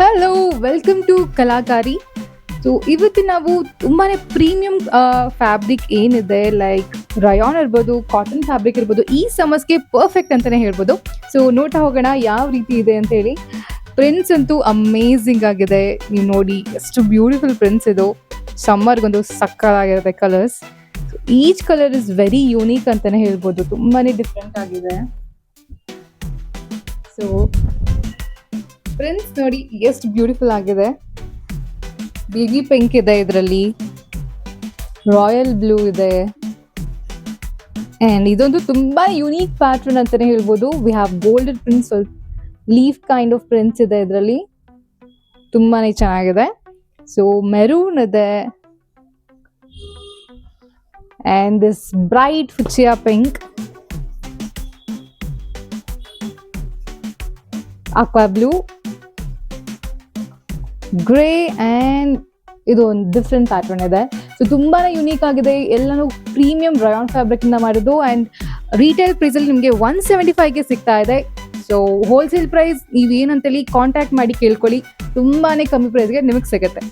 Hello, welcome to Kalakari. So ಇವತ್ತು ನಾವು ತುಂಬಾನೇ ಪ್ರೀಮಿಯಂ ಫ್ಯಾಬ್ರಿಕ್ ಏನಿದೆ, ಲೈಕ್ ರಯಾನ್ ಇರ್ಬೋದು, ಕಾಟನ್ ಫ್ಯಾಬ್ರಿಕ್ ಇರ್ಬೋದು, ಈ ಸಮಸ್ಗೆ ಪರ್ಫೆಕ್ಟ್ ಅಂತಾನೆ ಹೇಳ್ಬೋದು. ಸೊ ನೋಡ್ತಾ ಹೋಗೋಣ ಯಾವ ರೀತಿ ಇದೆ ಅಂತ ಹೇಳಿ. ಪ್ರಿಂಟ್ಸ್ ಅಂತೂ ಅಮೇಝಿಂಗ್ ಆಗಿದೆ. ನೀವು ನೋಡಿ ಎಷ್ಟು ಬ್ಯೂಟಿಫುಲ್ ಪ್ರಿಂಟ್ಸ್ ಇದು. ಸಮ್ಮರ್ಗೊಂದು ಸಕ್ಕತ್ತಾಗಿರುತ್ತೆ colours. Each colour is very unique ಅಂತಾನೆ ಹೇಳ್ಬೋದು. ತುಂಬಾನೇ ಡಿಫ್ರೆಂಟ್ ಆಗಿದೆ. ಸೊ ಪ್ರಿಂಟ್ಸ್ ನೋಡಿ ಎಷ್ಟು ಬ್ಯೂಟಿಫುಲ್ ಆಗಿದೆ. ಬೇಬಿ ಪಿಂಕ್ ಇದೆ, ಇದರಲ್ಲಿ ರಾಯಲ್ ಬ್ಲೂ ಇದೆ, ಅಂಡ್ ಇದೊಂದು ತುಂಬಾ ಯುನೀಕ್ ಪ್ಯಾಟರ್ನ್ ಅಂತಾನೆ ಹೇಳ್ಬೋದು. We have golden prints, leaf kind of prints ಇದೆ ಇದರಲ್ಲಿ. ತುಂಬಾನೇ ಚೆನ್ನಾಗಿದೆ. ಸೊ ಮೆರೂನ್ ಇದೆ, and this bright fuchsia pink, aqua blue, grey, and ಇದು ಒಂದು ಡಿಫ್ರೆಂಟ್ ಪ್ಯಾಟರ್ನ್ ಇದೆ. ಸೊ ತುಂಬಾನೇ ಯುನೀಕ್ ಆಗಿದೆ. ಎಲ್ಲಾನು ಪ್ರೀಮಿಯಂ ರಯಾನ್ ಫ್ಯಾಬ್ರಿಕ್ ಇಂದ ಮಾಡಿದ್ದು, ಅಂಡ್ ರಿಟೇಲ್ ಪ್ರೈಸ್ ಅಲ್ಲಿ ನಿಮಗೆ 175ಗೆ ಸಿಗ್ತಾ ಇದೆ. ಸೊ ಹೋಲ್ಸೇಲ್ ಪ್ರೈಸ್ ನೀವೇನಂತೇಳಿ ಕಾಂಟ್ಯಾಕ್ಟ್ ಮಾಡಿ ಕೇಳ್ಕೊಳ್ಳಿ, ತುಂಬಾನೇ ಕಮ್ಮಿ ಪ್ರೈಸ್ಗೆ ನಿಮಗೆ ಸಿಗುತ್ತೆ.